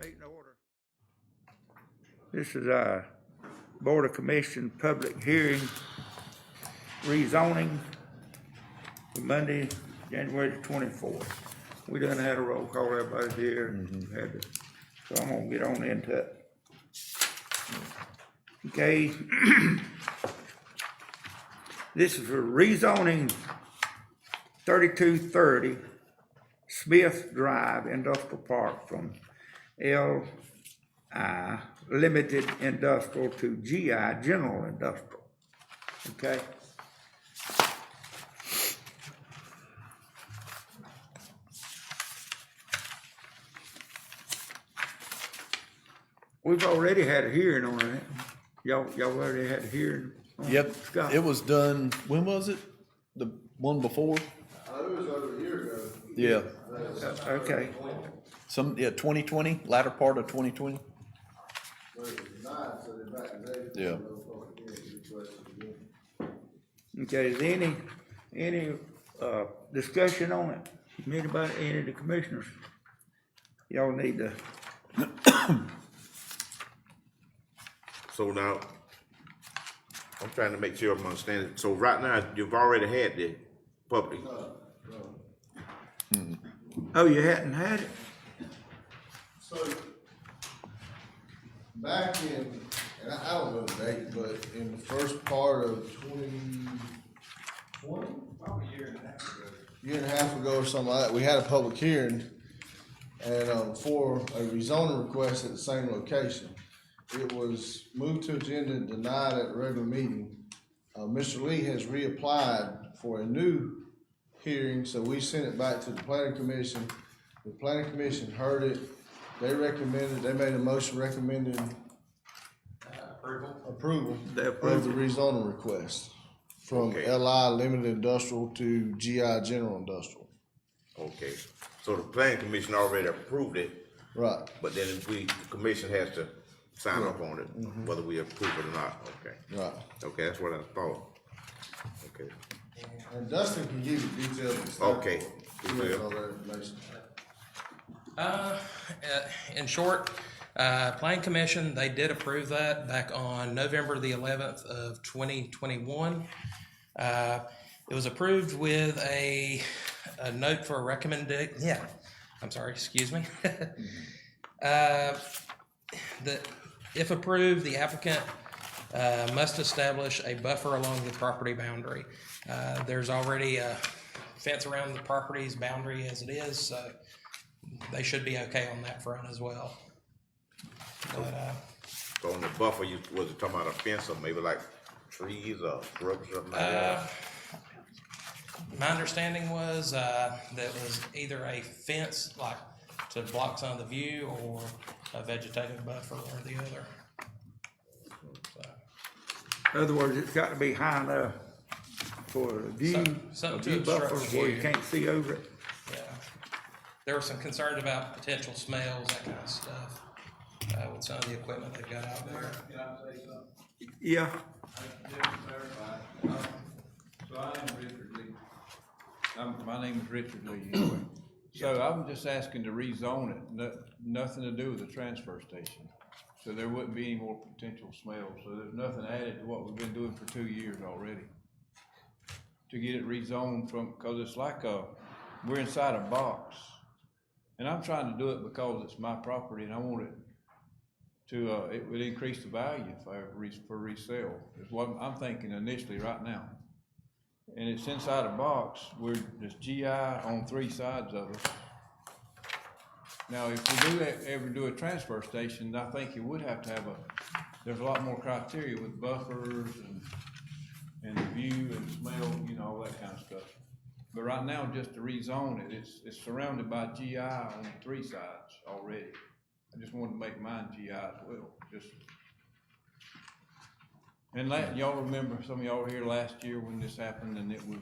Meeting order. This is our Board of Commission public hearing rezoning for Monday, January the 24th. We done had a roll call, everybody's here. Had to, so I'm gonna get on into it. Okay. This is for rezoning 3230 Smith Drive Industrial Park from LI Limited Industrial to GI General Industrial. Okay. We've already had a hearing on it. Y'all already had a hearing on Yep, Scott? it was done, when was it? The one before? It was over a year ago. Yeah, Okay. 2020, latter part of 2020. Yeah. Okay, is there any discussion on it? Anybody, any of the commissioners? Y'all need to, So now, I'm trying to make sure I'm understanding. So right now, you've already had the public. oh, you hadn't had it? So, back in, and I don't know the date, but in the first part of 2020? Probably a year and a half ago or something like that, we had a public hearing and, for a rezoning request at the same location. It was moved to agenda and denied at the regular meeting. Mr. Lee has reapplied for a new hearing, so we sent it back to the planning commission. The planning commission heard it. They made a motion recommending approval of the rezoning request from Okay. LI Limited Industrial to GI General Industrial. Okay, so the planning commission already approved it, Right. but then the commission has to sign up on it, whether we approve it or not, okay. Right. Okay, that's what I thought. Okay, And Dustin can give you details and stuff. Okay. He has all that information. In short, Planning Commission, they did approve that back on November the 11th of 2021. It was approved with a note for a recommendation. Yeah, I'm sorry, excuse me. That if approved, the applicant must establish a buffer along the property boundary. There's already a fence around the property's boundary as it is, so they should be okay on that front as well. But, so on the buffer, was it talking about a fence or maybe like trees or shrubs or something like that? my understanding was that it was either a fence, like to block some of the view, or a vegetative buffer, or the other. So, In other words, it's got to be high enough for a view, something a to view obstruct buffer where you view. can't see over it. yeah. There were some concerns about potential smells, that kind of stuff, with some of the equipment they've got out there. Can I say something? Yeah. Just to clarify. So I am Richard Lee. My name is Richard Lee anyway. So I'm just asking to rezone it, nothing to do with the transfer station. So there wouldn't be any more potential smells. So there's nothing added to what we've been doing for 2 years already. To get it rezoned from, cause it's like we're inside a box. And I'm trying to do it because it's my property and I want it to, it would increase the value for resale, is what I'm thinking initially right now. And it's inside a box, there's GI on 3 sides of it. Now, if we ever do a transfer station, I think you would have to have there's a lot more criteria with buffers and the view and smell, all that kind of stuff. But right now, just to rezone it, it's surrounded by GI on 3 sides already. I just wanted to make mine GI as well, and y'all remember, some of y'all were here last year when this happened, and it was,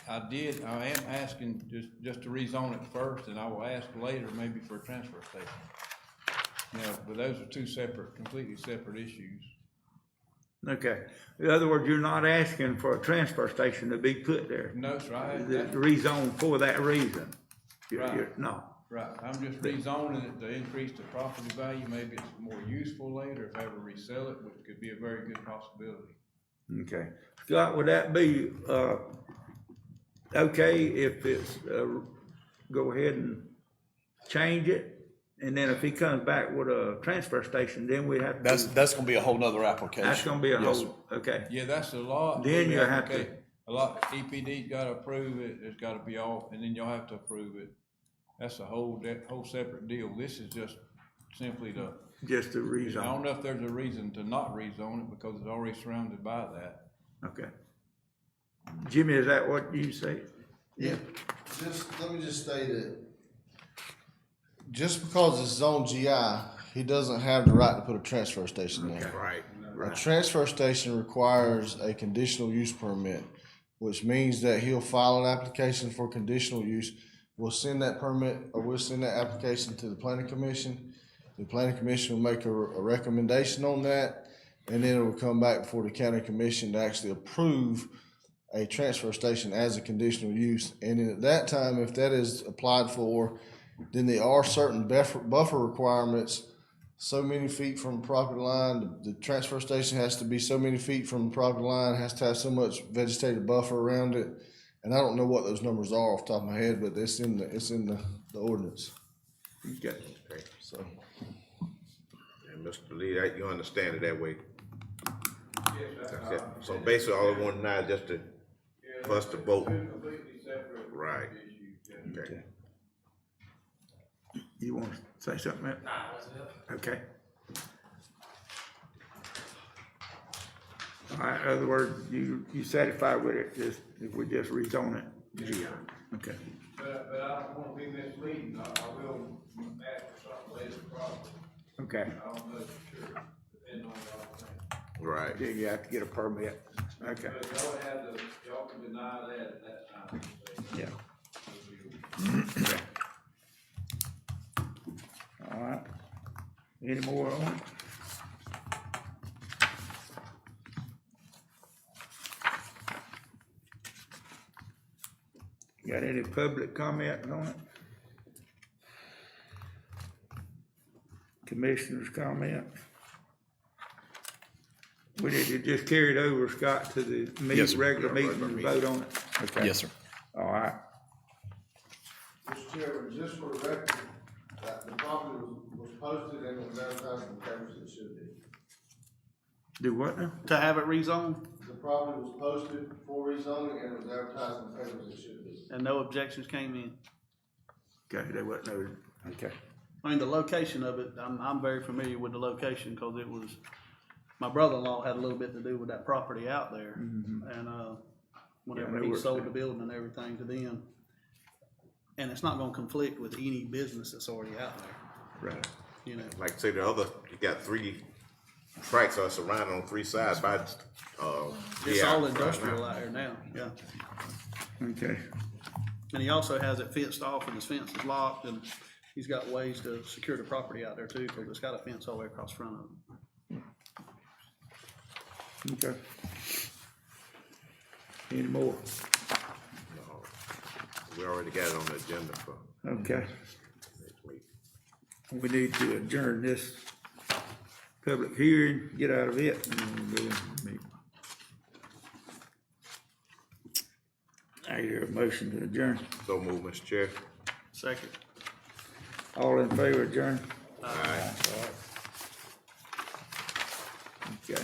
I am asking just to rezone it first, and I will ask later maybe for a transfer station. But those are 2 completely separate issues. Okay. In other words, you're not asking for a transfer station to be put there. No, sir, The rezone for that reason. Right. No. Right, I'm just rezoning it to increase the property value, maybe it's more useful later, if I ever resell it, which could be a very good possibility. Okay. Scott, would that be, okay if it's, go ahead and change it? And then if he comes back with a transfer station, then we have to. That's gonna be a whole nother application. That's gonna be a Yes, whole, okay. Yeah, that's a lot. Then with you the have to- applica- A lot, EPD's gotta approve it, there's gotta be all, and then you'll have to approve it. That's a whole separate deal. This is just simply to, Just the I reason. don't know if there's a reason to not rezone it because it's already surrounded by that. Okay. Jimmy, is that what you say? Yeah, let me just say that just because it's zone GI, he doesn't have the right to put a transfer station there. Right, A transfer station requires a conditional use permit, which means that he'll file an application for conditional use. We'll send that permit, or we'll send that application to the planning commission. The planning commission will make a recommendation on that, and then it will come back before the county commission to actually approve a transfer station as a conditional use. And then at that time, if that is applied for, then there are certain buffer requirements. So many feet from the property line, the transfer station has to be so many feet from the property line, has to have so much vegetative buffer around it. And I don't know what those numbers are off the top of my head, but it's in the ordinance, Okay. okay. so. And Mr. Lee, that, you understand it that way? Yes, That's it. So basically, all I want now is just to, for us to vote. completely separate Right. issues. Okay. You wanna say something, Matt? Nah, that's it. Okay. All right, in other words, you satisfied with it, just, if we just rezone it? Yeah. Okay. But I don't wanna be misleading, I will ask for something later, probably, Okay, I don't know for sure, depending on y'all think. Right. then you have to get a permit, okay, But y'all can deny that at that time. yeah. Okay. All right, any more on it? Got any public comment on it? Commissioners' comments? We need to just carry it over, Scott, to the Yes, sir. regular Yeah, meeting and regular vote on it? Okay. Yes, sir. All right, Mr. Chairman, just for the record, that the property was posted and it was advertised in the papers it should be. do what now? To have it rezoned, The property was posted for rezoning and it was advertised in the papers it should be. and no objections came in. Okay, they wasn't noted, okay. I mean, the location of it, I'm very familiar with the location, cause it was, my brother-in-law had a little bit to do with that property out there. And, Yeah, I whenever know he where- sold the building and everything to them. And it's not gonna conflict with any business that's already out there, Right. you know. Like say the other, you got 3 tracks are surrounded on 3 sides by, It's yeah, all right industrial now. out here now, yeah. Okay, And he also has it fenced off and his fence is locked, and he's got ways to secure the property out there too, cause it's got a fence all the way across the front of it. okay. Any more? No. We already got it on the agenda for Okay, next week. we need to adjourn this public hearing, get out of it, and then we'll go into the meeting. I hear a motion to adjourn. So move, Mr. Chair. Second. All in favor, adjourn? Aye. Okay.